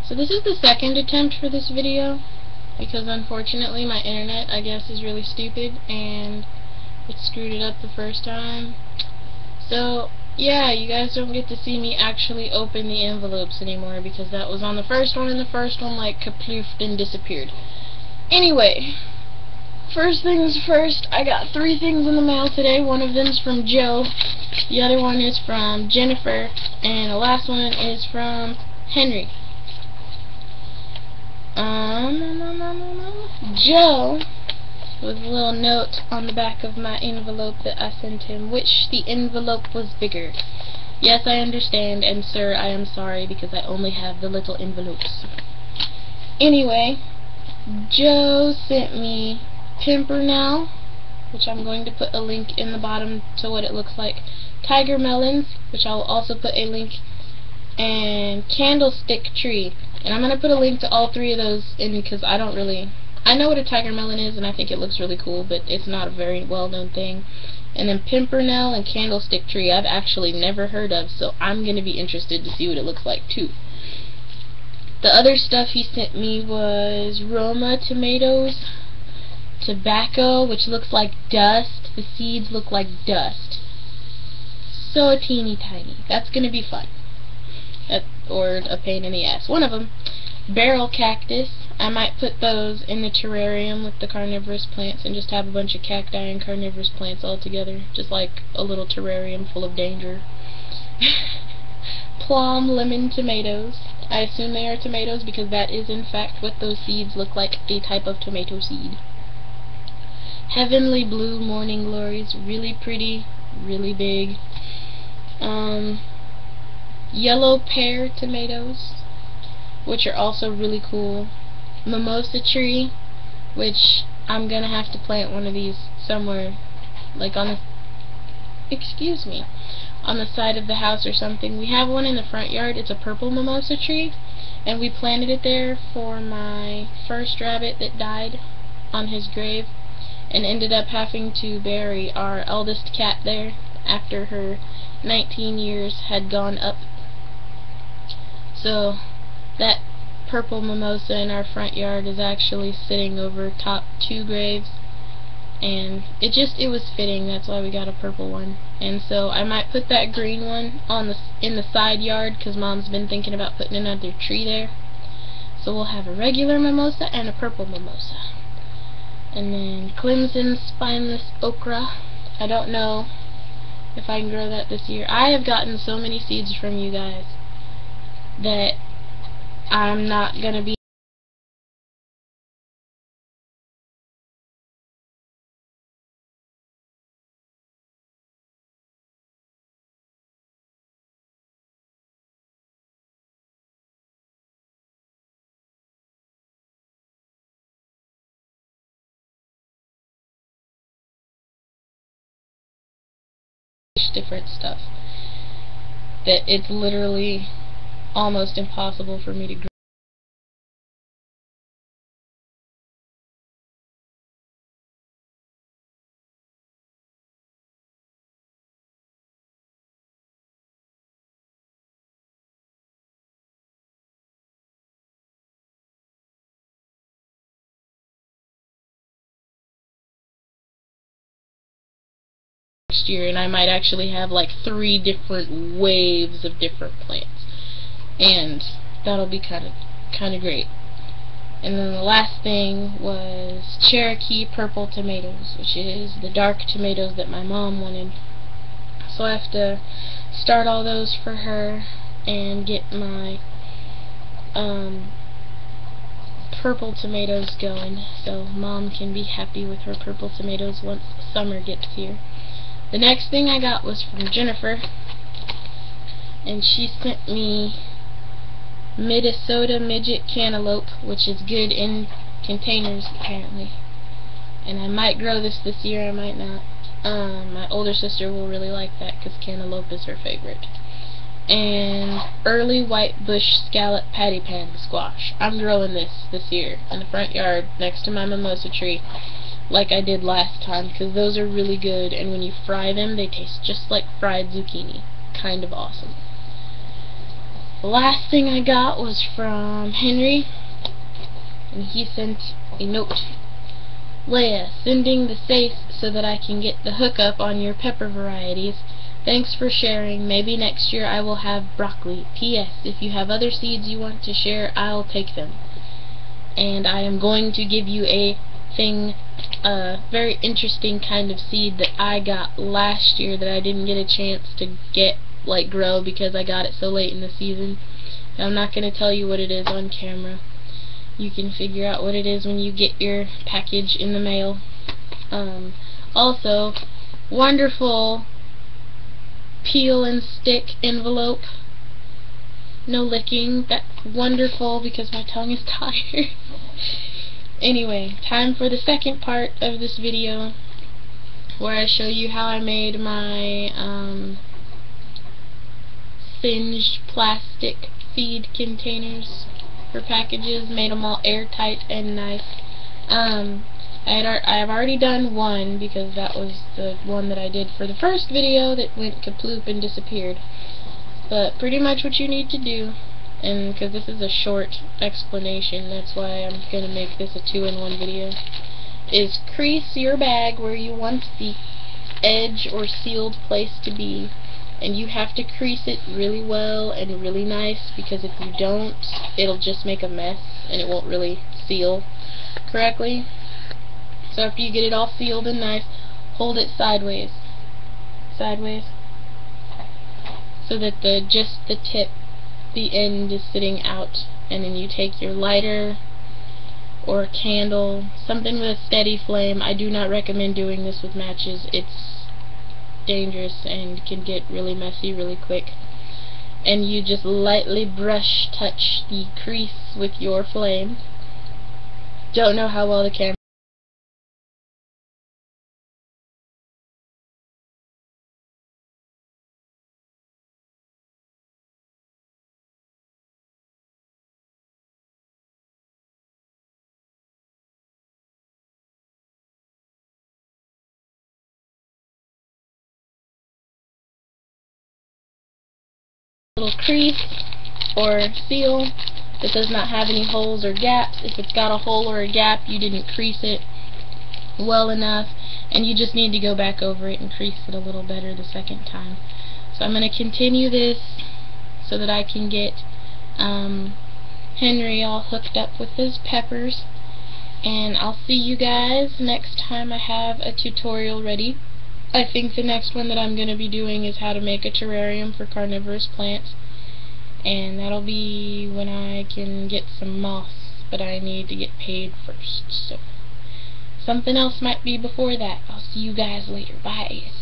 So this is the second attempt for this video, because unfortunately my internet, I guess, is really stupid and it screwed it up the first time. So yeah, you guys don't get to see me actually open the envelopes anymore, because that was on the first one, and the first one like kaploofed and disappeared. Anyway, first things first, I got 3 things in the mail today. One of them's from Joe, the other one is from Jennifer, and the last one is from Henry. Joe, with a little note on the back of my envelope that I sent him, which the envelope was bigger. Yes, I understand, and sir, I am sorry, because I only have the little envelopes. Anyway, Joe sent me Pimpernel, which I'm going to put a link in the bottom to what it looks like, Tiger Melons, which I'll also put a link, and Candlestick Tree. And I'm going to put a link to all 3 of those in, because I know what a tiger melon is, and I think it looks really cool, but it's not a very well-known thing. And then Pimpernel and Candlestick Tree I've actually never heard of, so I'm going to be interested to see what it looks like too. The other stuff he sent me was Roma tomatoes, tobacco, which looks like dust. The seeds look like dust. So teeny tiny. That's going to be fun. Or a pain in the ass. One of them. Barrel cactus. I might put those in the terrarium with the carnivorous plants and just have a bunch of cacti and carnivorous plants all together. Just like a little terrarium full of danger. Plum lemon tomatoes. I assume they are tomatoes because that is in fact what those seeds look like, a type of tomato seed. Heavenly blue morning glories. Really pretty. Really big. Yellow pear tomatoes, which are also really cool. Mimosa tree, which I'm gonna have to plant one of these somewhere, like on the side of the house or something. We have one in the front yard. It's a purple mimosa tree, and we planted it there for my first rabbit that died on his grave, and ended up having to bury our eldest cat there after her 19 years had gone up. So that purple mimosa in our front yard is actually sitting over top 2 graves, and it was fitting. That's why we got a purple one. And so I might put that green one in the side yard, because Mom's been thinking about putting another tree there. So we'll have a regular mimosa and a purple mimosa. And then Clemson spineless okra. I don't know if I can grow that this year. I have gotten so many seeds from you guys that I'm not gonna be different stuff, that it's literally almost impossible for me to grow. Next year, and I might actually have like 3 different waves of different plants, and that'll be kind of great. And then the last thing was Cherokee purple tomatoes, which is the dark tomatoes that my mom wanted. So I have to start all those for her and get my purple tomatoes going, so Mom can be happy with her purple tomatoes once summer gets here. The next thing I got was from Jennifer, and she sent me Minnesota midget cantaloupe, which is good in containers apparently. And I might grow this year, I might not. My older sister will really like that because cantaloupe is her favorite. And early white bush scallop patty pan squash. I'm growing this year in the front yard next to my mimosa tree, like I did last time, because those are really good, and when you fry them they taste just like fried zucchini. Kind of awesome. The last thing I got was from Henry, and he sent a note. Leia, sending the safe so that I can get the hookup on your pepper varieties. Thanks for sharing. Maybe next year I will have broccoli. P.S. If you have other seeds you want to share, I'll take them. And I am going to give you a very interesting kind of seed that I got last year that I didn't get a chance to grow because I got it so late in the season. And I'm not going to tell you what it is on camera. You can figure out what it is when you get your package in the mail. Also, wonderful peel and stick envelope. No licking. That's wonderful because my tongue is tired. Anyway, time for the second part of this video where I show you how I made my singed plastic feed containers for packages. Made them all airtight and nice. I've already done one because that was the one that I did for the first video that went kaploop and disappeared. But pretty much what you need to do, and because this is a short explanation, that's why I'm going to make this a 2-in-1 video, is crease your bag where you want the edge or sealed place to be. And you have to crease it really well and really nice, because if you don't, it'll just make a mess and it won't really seal correctly. So after you get it all sealed and nice, hold it sideways, so that just the tip, the end is sitting out, and then you take your lighter or a candle, something with a steady flame. I do not recommend doing this with matches. It's dangerous and can get really messy really quick. And you just lightly touch the crease with your flame. Don't know how well the camera little crease or seal that does not have any holes or gaps. If it's got a hole or a gap, you didn't crease it well enough, and you just need to go back over it and crease it a little better the second time. So I'm going to continue this so that I can get Henry all hooked up with his peppers, and I'll see you guys next time I have a tutorial ready. I think the next one that I'm going to be doing is how to make a terrarium for carnivorous plants, and that'll be when I can get some moss, but I need to get paid first, so something else might be before that. I'll see you guys later. Bye.